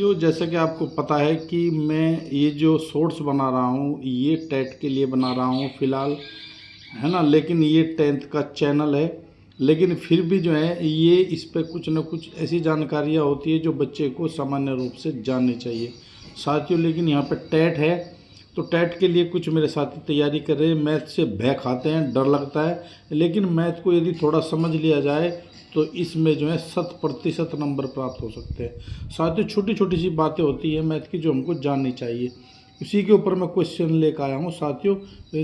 साथियों, जैसा कि आपको पता है कि मैं ये जो शॉर्ट्स बना रहा हूँ ये टेट के लिए बना रहा हूँ फ़िलहाल, है ना। लेकिन ये 10th का चैनल है, लेकिन फिर भी जो है ये इस पे कुछ ना कुछ ऐसी जानकारियाँ होती है जो बच्चे को सामान्य रूप से जाननी चाहिए साथियों। लेकिन यहाँ पे टेट है, तो टेट के लिए कुछ मेरे साथी तैयारी कर रहे हैं। मैथ से भय खाते हैं, डर लगता है, लेकिन मैथ को यदि थोड़ा समझ लिया जाए तो इसमें जो है 100% नंबर प्राप्त हो सकते हैं साथियों। छोटी छोटी सी बातें होती है मैथ की जो हमको जाननी चाहिए, उसी के ऊपर मैं क्वेश्चन लेकर आया हूँ साथियों।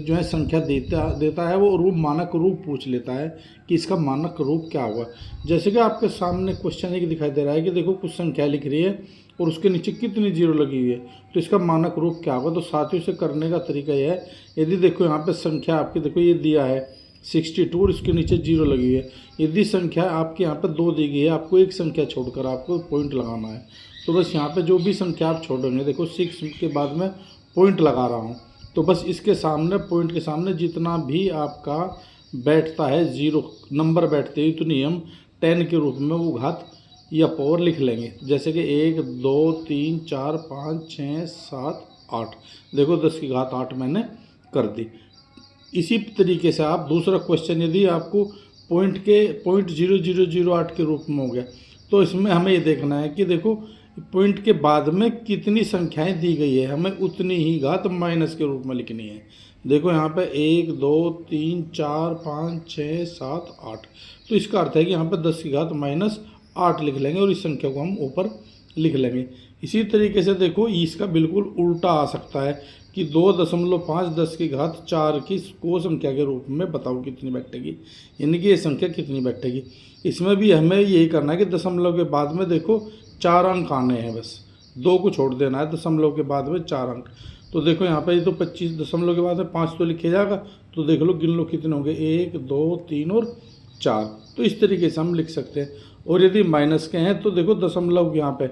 जो है संख्या देता है वो रूप, मानक रूप पूछ लेता है कि इसका मानक रूप क्या होगा। जैसे कि आपके सामने क्वेश्चन एक दिखाई दे रहा है कि देखो कुछ संख्या लिख रही है और उसके नीचे कितनी जीरो लगी हुई है, तो इसका मानक रूप क्या होगा। तो साथियों से करने का तरीका यह है, यदि देखो यहाँ पे संख्या आपकी देखो ये दिया है 62 और इसके नीचे जीरो लगी हुई है। यदि संख्या आपके यहाँ पे 2 दी गई है, आपको एक संख्या छोड़कर आपको पॉइंट लगाना है। तो बस यहाँ पे जो भी संख्या आप छोड़ेंगे, देखो 6 के बाद में पॉइंट लगा रहा हूँ, तो बस इसके सामने पॉइंट के सामने जितना भी आपका बैठता है जीरो नंबर बैठते हैं, उतनी हम 10 के रूप में वो घात या पावर लिख लेंगे। जैसे कि 1 2 3 4 5 6 7 8, देखो 10 की घात 8 मैंने कर दी। इसी तरीके से आप दूसरा क्वेश्चन, यदि आपको पॉइंट 0.0008 के रूप में हो गया, तो इसमें हमें ये देखना है कि देखो पॉइंट के बाद में कितनी संख्याएं दी गई है, हमें उतनी ही घात माइनस के रूप में लिखनी है। देखो यहाँ पे 1 2 3 4 5 6 7 8, तो इसका अर्थ है कि यहाँ पे 10 की घात -8 लिख लेंगे और इस संख्या को हम ऊपर लिख लेंगे। इसी तरीके से देखो इसका बिल्कुल उल्टा आ सकता है कि 2.5 10 की घात 4 की को संख्या के रूप में बताओ कितनी बैठेगी, यानी कि ये संख्या कितनी बैठेगी। इसमें भी हमें यही करना है कि दशमलव के बाद में देखो 4 अंक आने हैं, बस 2 को छोड़ देना है, दशमलव के बाद में 4 अंक। तो देखो यहाँ पे ये तो 25 दशमलव के बाद में 5 तो लिखे जाएगा, तो देख लो गिन लो कितने होंगे, 1 2 3 और 4। तो इस तरीके से हम लिख सकते हैं। और यदि माइनस के हैं तो देखो दशमलव यहाँ पे,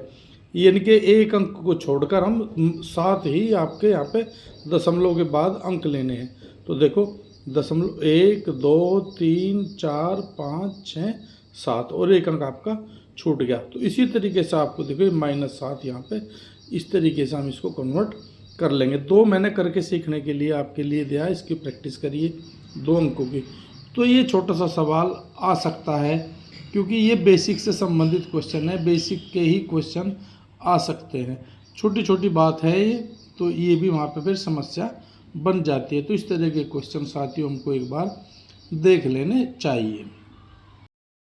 यानी कि एक अंक को छोड़कर हम साथ ही आपके यहाँ पे दशमलव के बाद अंक लेने हैं। तो देखो दशमलव 1 2 3 4 5 6 7 और एक अंक आपका छूट गया। तो इसी तरीके से आपको देखो -7 यहाँ पे, इस तरीके से हम इसको कन्वर्ट कर लेंगे। 2 मैंने करके सीखने के लिए आपके लिए दिया है, इसकी प्रैक्टिस करिए 2 अंकों की। तो ये छोटा सा सवाल आ सकता है क्योंकि ये बेसिक से संबंधित क्वेश्चन है, बेसिक के ही क्वेश्चन आ सकते हैं। छोटी छोटी बात है ये, तो ये भी वहाँ पे फिर समस्या बन जाती है। तो इस तरह के क्वेश्चन साथियों हमको एक बार देख लेने चाहिए।